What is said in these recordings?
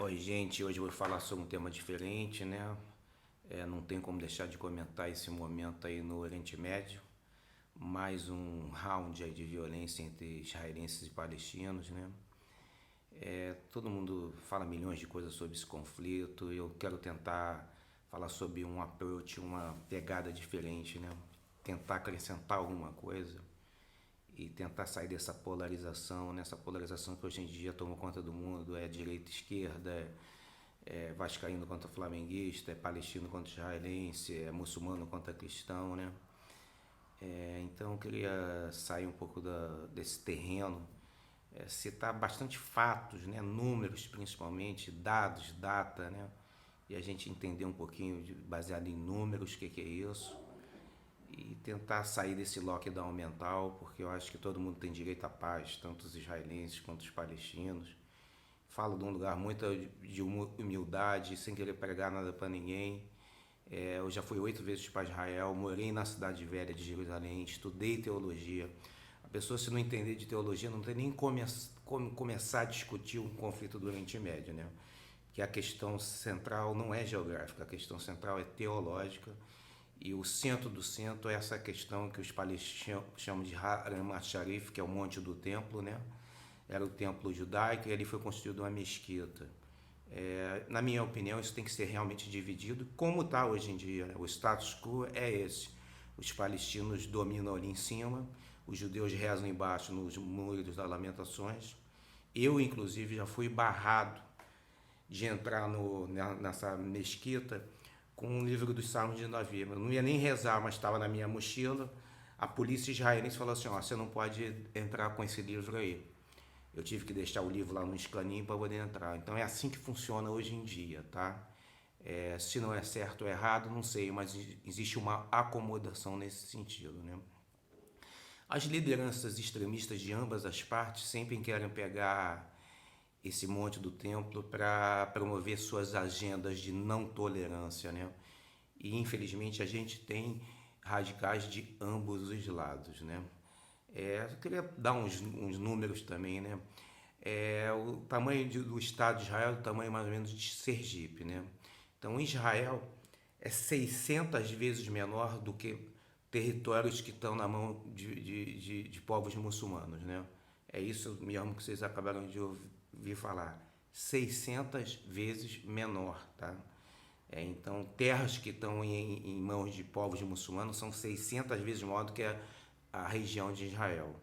Oi, gente, hoje eu vou falar sobre um tema diferente, né? Não tem como deixar de comentar esse momento aí no Oriente Médio. Mais um round aí de violência entre israelenses e palestinos, né? Todo mundo fala milhões de coisas sobre esse conflito. Eu quero tentar falar sobre um approach, uma pegada diferente, né? Tentar acrescentar alguma coisa e tentar sair dessa polarização, nessa polarização que hoje em dia toma conta do mundo, é direita e esquerda, vascaíno contra flamenguista, é palestino contra israelense, é muçulmano contra cristão, né? Então eu queria sair um pouco desse terreno, citar bastante fatos, né? Números principalmente, dados, data, né? E a gente entender um pouquinho, baseado em números, o que é isso, e tentar sair desse lockdown mental, porque eu acho que todo mundo tem direito à paz, tanto os israelenses quanto os palestinos. Falo de um lugar muito de humildade, sem querer pregar nada para ninguém. Eu já fui 8 vezes para Israel, morei na cidade velha de Jerusalém, estudei teologia. A pessoa, se não entender de teologia, não tem nem como começar a discutir um conflito do Oriente Médio, né? Que a questão central não é geográfica, a questão central é teológica. E o centro do centro é essa questão que os palestinos chamam de Haram al-Sharif, que é o Monte do Templo, né? Era o templo judaico e ali foi construída uma mesquita. Na minha opinião, isso tem que ser realmente dividido, como está hoje em dia. O status quo é esse. Os palestinos dominam ali em cima, os judeus rezam embaixo nos muros das lamentações. Eu, inclusive, já fui barrado de entrar nessa mesquita com um livro dos Salmos de Davi. Eu não ia nem rezar, mas estava na minha mochila. A polícia israelense falou assim, você não pode entrar com esse livro aí. Eu tive que deixar o livro lá no escaninho para poder entrar. Então é assim que funciona hoje em dia, tá? Se não é certo ou errado, não sei, mas existe uma acomodação nesse sentido, né? As lideranças extremistas de ambas as partes sempre querem pegar esse monte do templo para promover suas agendas de não tolerância, né? E infelizmente a gente tem radicais de ambos os lados, né? Eu queria dar uns números também, né? O tamanho do Estado de Israel é o tamanho mais ou menos de Sergipe, né? Então Israel é 600 vezes menor do que territórios que estão na mão de povos muçulmanos, né? É isso mesmo que vocês acabaram de ouvir falar. 600 vezes menor, tá? Então, terras que estão em mãos de povos muçulmanos são 600 vezes maior do que a região de Israel.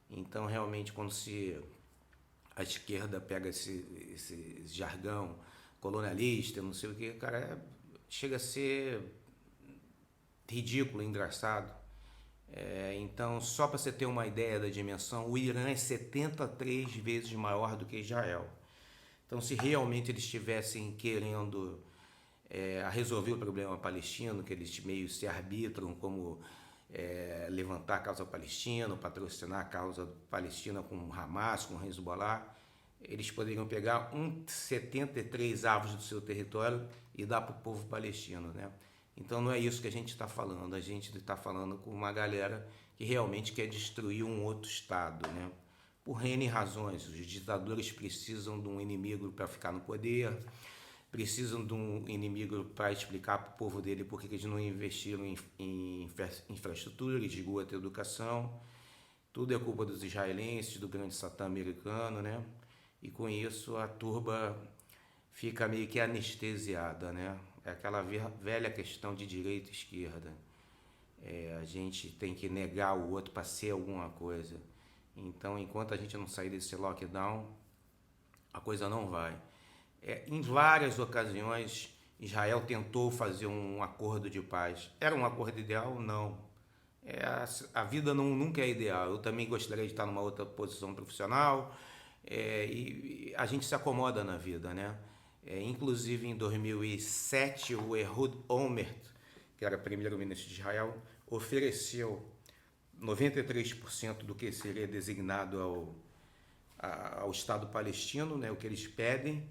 Então, realmente, quando a esquerda pega esse jargão colonialista, não sei o que, cara, chega a ser ridículo, engraçado. Então, só para você ter uma ideia da dimensão, o Irã é 73 vezes maior do que Israel. Então, se realmente eles estivessem querendo a resolver o problema palestino, que eles meio se arbitram como levantar a causa palestina, patrocinar a causa palestina com Hamas, com Hezbollah, eles poderiam pegar 73 avos do seu território e dar para o povo palestino, né? Então não é isso que a gente está falando, a gente está falando com uma galera que realmente quer destruir um outro Estado, né? Por N razões, os ditadores precisam de um inimigo para ficar no poder, precisam de um inimigo para explicar para o povo dele por que eles não investiram em infraestrutura, esgoto, educação. Tudo é culpa dos israelenses, do grande satã americano, né? E com isso a turba fica meio que anestesiada, né? É aquela velha questão de direita e esquerda. A gente tem que negar o outro para ser alguma coisa. Então, enquanto a gente não sair desse lockdown, a coisa não vai. Em várias ocasiões, Israel tentou fazer um acordo de paz. Era um acordo ideal? Não. A vida nunca é ideal. Eu também gostaria de estar numa outra posição profissional, e a gente se acomoda na vida, né? Inclusive, em 2007, o Ehud Olmert, que era primeiro-ministro de Israel, ofereceu 93% do que seria designado ao Estado palestino, né, o que eles pedem,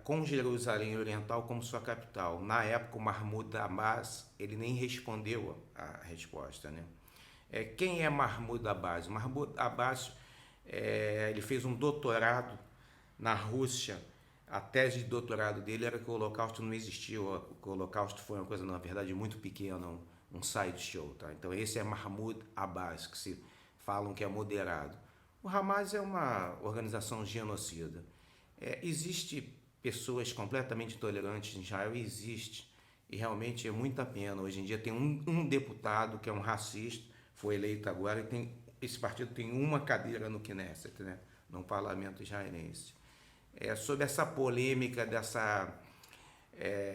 com Jerusalém Oriental como sua capital. Na época, o Mahmoud Abbas ele nem respondeu a resposta, né? Quem é Mahmoud Abbas? Mahmoud Abbas ele fez um doutorado na Rússia A tese de doutorado dele era que o Holocausto não existiu, o Holocausto foi uma coisa, na verdade, muito pequena, um sideshow. Tá? Então esse é Mahmoud Abbas, que se falam que é moderado. O Hamas é uma organização genocida. Existe pessoas completamente intolerantes em Israel, existe. E realmente é muita pena. Hoje em dia tem um deputado que é um racista, foi eleito agora, e esse partido tem uma cadeira no Knesset, né? No parlamento israelense. Sobre essa polêmica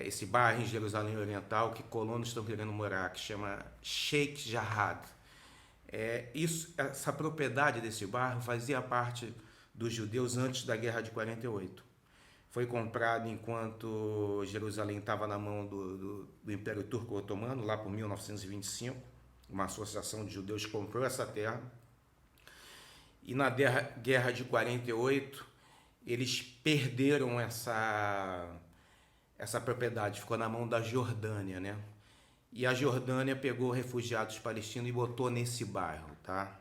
esse bairro em Jerusalém Oriental que colonos estão querendo morar, que chama Sheikh Jarrah. Essa propriedade desse bairro fazia parte dos judeus antes da Guerra de 48. Foi comprado enquanto Jerusalém estava na mão do Império Turco Otomano, lá por 1925. Uma associação de judeus comprou essa terra. E na Guerra de 48, eles perderam essa propriedade, ficou na mão da Jordânia, né? E a Jordânia pegou refugiados palestinos e botou nesse bairro, tá?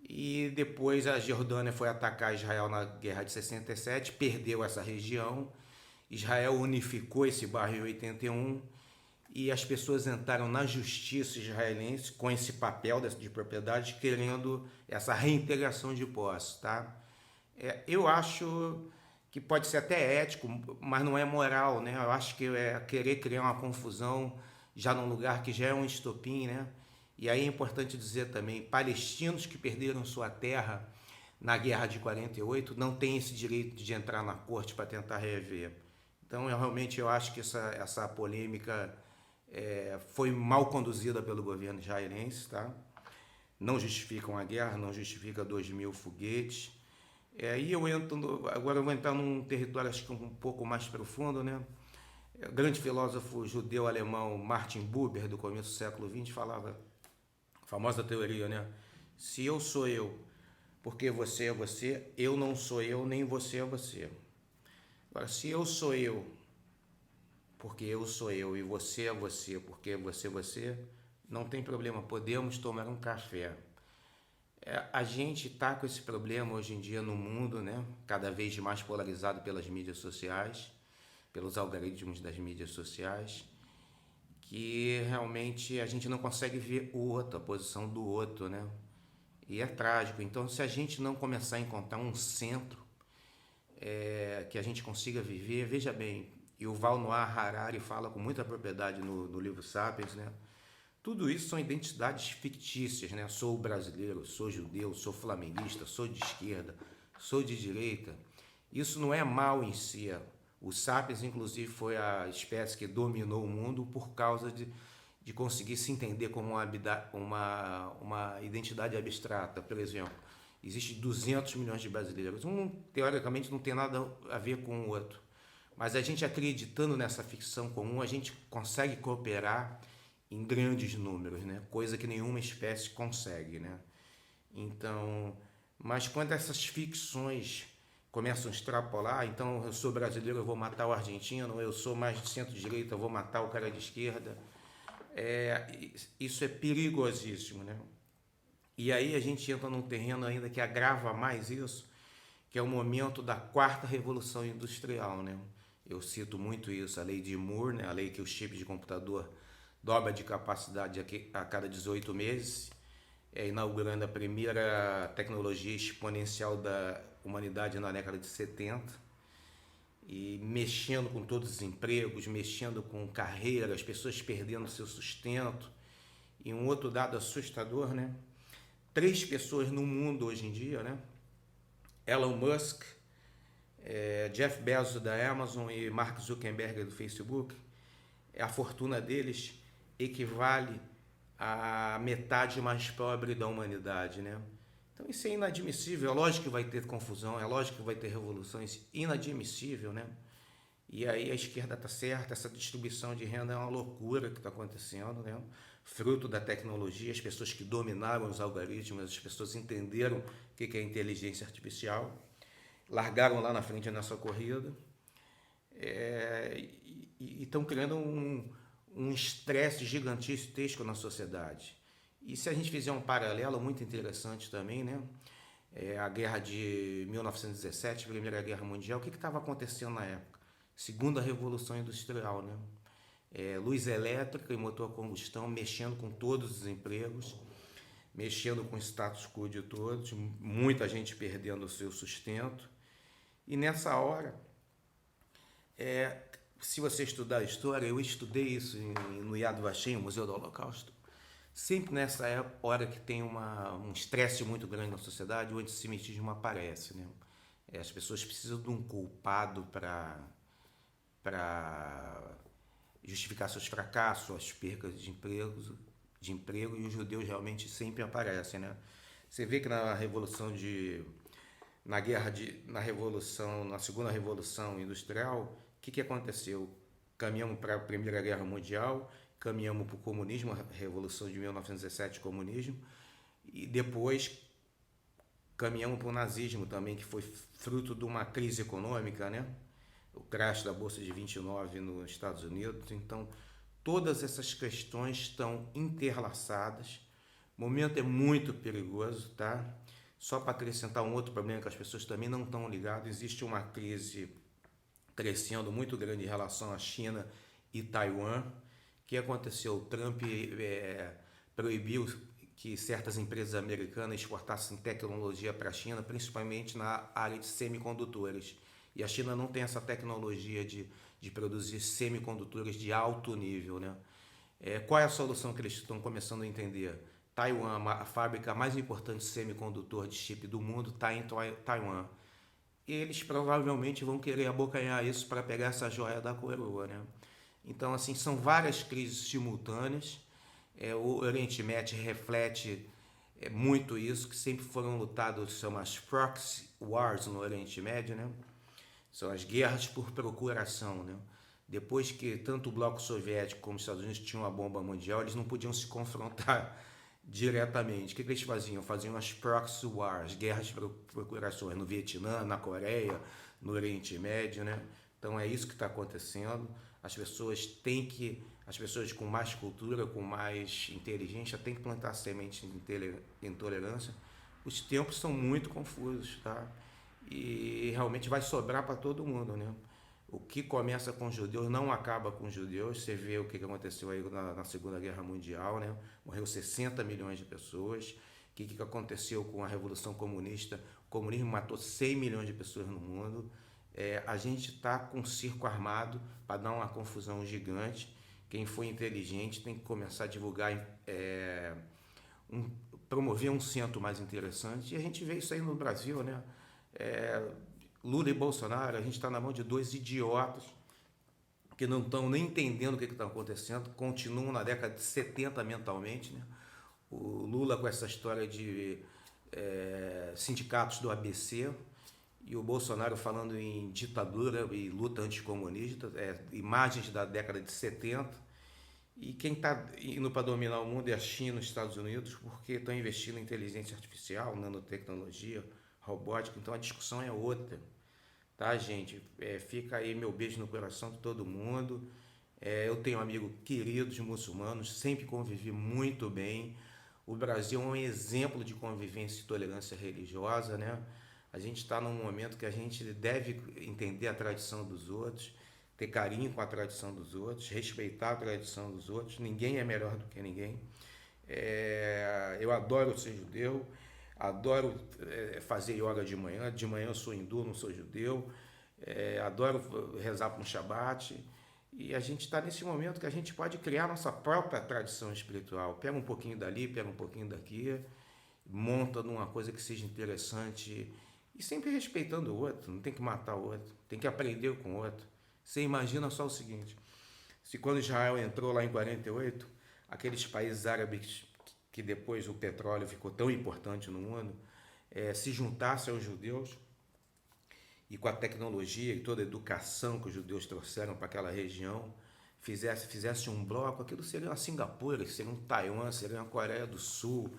E depois a Jordânia foi atacar Israel na Guerra de 67, perdeu essa região. Israel unificou esse bairro em 81 e as pessoas entraram na justiça israelense com esse papel de propriedade, querendo essa reintegração de posse, tá? Eu acho que pode ser até ético, mas não é moral, né? Eu acho que é querer criar uma confusão já num lugar que já é um estopim, né? E aí é importante dizer também, palestinos que perderam sua terra na Guerra de 48 não têm esse direito de entrar na corte para tentar rever. Então, eu acho que essa polêmica foi mal conduzida pelo governo israelense, tá? Não justificam a guerra, não justifica 2.000 foguetes. Aí agora eu vou entrar num território acho que um pouco mais profundo, né? O grande filósofo judeu-alemão Martin Buber, do começo do século XX, falava a famosa teoria, né? Se eu sou eu, porque você é você, eu não sou eu, nem você é você. Agora, se eu sou eu, porque eu sou eu, e você é você, porque você é você, não tem problema, podemos tomar um café. A gente está com esse problema hoje em dia no mundo, né? Cada vez mais polarizado pelas mídias sociais, pelos algoritmos das mídias sociais, que realmente a gente não consegue ver o outro, a posição do outro, né? E é trágico. Então, se a gente não começar a encontrar um centro que a gente consiga viver, veja bem, e o Yuval Noah Harari fala com muita propriedade no livro Sapiens, né? Tudo isso são identidades fictícias, né? Sou brasileiro, sou judeu, sou flamenguista, sou de esquerda, sou de direita. Isso não é mal em si. O Sapiens, inclusive, foi a espécie que dominou o mundo por causa de conseguir se entender como uma identidade abstrata. Por exemplo, existe 200 milhões de brasileiros. Um, teoricamente, não tem nada a ver com o outro. Mas a gente acreditando nessa ficção comum, a gente consegue cooperar em grandes números, né? Coisa que nenhuma espécie consegue, né? Então, mas quando essas ficções começam a extrapolar, então eu sou brasileiro, eu vou matar o argentino, eu sou mais de centro-direita, eu vou matar o cara de esquerda, isso é perigosíssimo, né? E aí a gente entra num terreno ainda que agrava mais isso, que é o momento da quarta revolução industrial, né? Eu cito muito isso, a lei de Moore, né? A lei que os chips de computador dobra de capacidade a cada 18 meses, inaugurando a primeira tecnologia exponencial da humanidade na década de 70 e mexendo com todos os empregos, mexendo com carreira, as pessoas perdendo seu sustento. E um outro dado assustador, né? 3 pessoas no mundo hoje em dia, né? Elon Musk, Jeff Bezos da Amazon e Mark Zuckerberg do Facebook, a fortuna deles equivale à metade mais pobre da humanidade, né? Então isso é inadmissível. É lógico que vai ter confusão, é lógico que vai ter revoluções, inadmissível, né? E aí a esquerda está certa, essa distribuição de renda é uma loucura que está acontecendo, né? Fruto da tecnologia, as pessoas que dominaram os algoritmos, as pessoas entenderam o que é inteligência artificial, largaram lá na frente nessa corrida e estão criando um estresse gigantesco na sociedade. E se a gente fizer um paralelo muito interessante também, né? A guerra de 1917, Primeira Guerra Mundial, o que estava acontecendo na época? Segunda Revolução Industrial, né? Luz elétrica e motor a combustão, mexendo com todos os empregos, mexendo com o status quo de todos, muita gente perdendo o seu sustento. E nessa hora, se você estudar a história, eu estudei isso no Yad Vashem, o Museu do Holocausto. Sempre nessa hora que tem um estresse muito grande na sociedade, o antissemitismo aparece, né? As pessoas precisam de um culpado para justificar seus fracassos, suas percas de emprego, e os judeus realmente sempre aparecem, né? Você vê que na segunda revolução industrial, o que aconteceu? Caminhamos para a Primeira Guerra Mundial, caminhamos para o comunismo, a Revolução de 1917, comunismo, e depois caminhamos para o nazismo também, que foi fruto de uma crise econômica, né? O crash da Bolsa de 29 nos Estados Unidos. Então, todas essas questões estão interlaçadas. O momento é muito perigoso, tá? Só para acrescentar um outro problema que as pessoas também não estão ligadas, existe uma crise crescendo muito grande em relação à China e Taiwan. O que aconteceu? O Trump proibiu que certas empresas americanas exportassem tecnologia para a China, principalmente na área de semicondutores. E a China não tem essa tecnologia de produzir semicondutores de alto nível, né? Qual é a solução que eles estão começando a entender? Taiwan, a fábrica mais importante de semicondutor de chip do mundo, está em Taiwan. E eles provavelmente vão querer abocanhar isso para pegar essa joia da coroa, né? Então, assim, são várias crises simultâneas. O Oriente Médio reflete muito isso, que sempre foram lutados, são as proxy wars no Oriente Médio, né? São as guerras por procuração, né? Depois que tanto o Bloco Soviético como os Estados Unidos tinham a bomba mundial, eles não podiam se confrontar diretamente. O que eles faziam? Faziam as proxy wars, guerras por procurações no Vietnã, na Coreia, no Oriente Médio, né? Então é isso que está acontecendo. As pessoas com mais cultura, com mais inteligência, têm que plantar semente de intolerância. Os tempos são muito confusos, tá? E realmente vai sobrar para todo mundo, né? O que começa com os judeus não acaba com os judeus. Você vê o que aconteceu aí na Segunda Guerra Mundial, né? Morreu 60 milhões de pessoas. O que aconteceu com a Revolução Comunista? O comunismo matou 100 milhões de pessoas no mundo. A gente está com um circo armado para dar uma confusão gigante. Quem for inteligente tem que começar a divulgar, promover um centro mais interessante. E a gente vê isso aí no Brasil, né? Lula e Bolsonaro, a gente está na mão de dois idiotas que não estão nem entendendo o que está acontecendo, continuam na década de 70 mentalmente, né? O Lula com essa história de sindicatos do ABC, e o Bolsonaro falando em ditadura e luta anticomunista, imagens da década de 70. E quem está indo para dominar o mundo é a China e os Estados Unidos, porque estão investindo em inteligência artificial, nanotecnologia, robótica. Então a discussão é outra, tá, gente? Fica aí meu beijo no coração de todo mundo. Eu tenho amigos queridos muçulmanos, sempre convivi muito bem. O Brasil é um exemplo de convivência e tolerância religiosa, né? A gente está num momento que a gente deve entender a tradição dos outros, ter carinho com a tradição dos outros, respeitar a tradição dos outros. Ninguém é melhor do que ninguém. Eu adoro ser judeu, adoro fazer yoga de manhã. De manhã eu sou hindu, não sou judeu. Adoro rezar para um Shabat. E a gente está nesse momento que a gente pode criar nossa própria tradição espiritual. Pega um pouquinho dali, pega um pouquinho daqui, monta numa coisa que seja interessante e sempre respeitando o outro. Não tem que matar o outro, tem que aprender com o outro. Você imagina só o seguinte: se quando Israel entrou lá em 48, aqueles países árabes que depois o petróleo ficou tão importante no mundo, se juntassem aos judeus, e com a tecnologia e toda a educação que os judeus trouxeram para aquela região, fizesse um bloco, aquilo seria uma Singapura, seria um Taiwan, seria uma Coreia do Sul.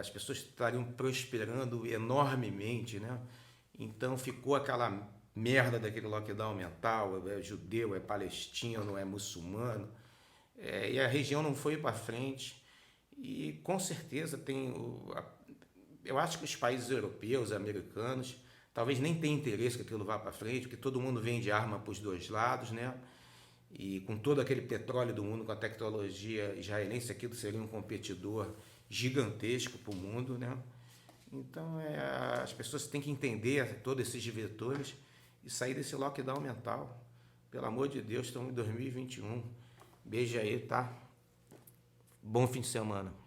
As pessoas estariam prosperando enormemente, né? Então ficou aquela merda daquele lockdown mental: é judeu, é palestino, é muçulmano, e a região não foi para frente. E com certeza eu acho que os países europeus, americanos, talvez nem tenham interesse que aquilo vá para frente, porque todo mundo vende arma para os dois lados, né? E com todo aquele petróleo do mundo, com a tecnologia israelense, aquilo seria um competidor gigantesco para o mundo, né? Então, as pessoas têm que entender todos esses vetores e sair desse lockdown mental. Pelo amor de Deus, estamos em 2021. Beijo aí, tá? Bom fim de semana.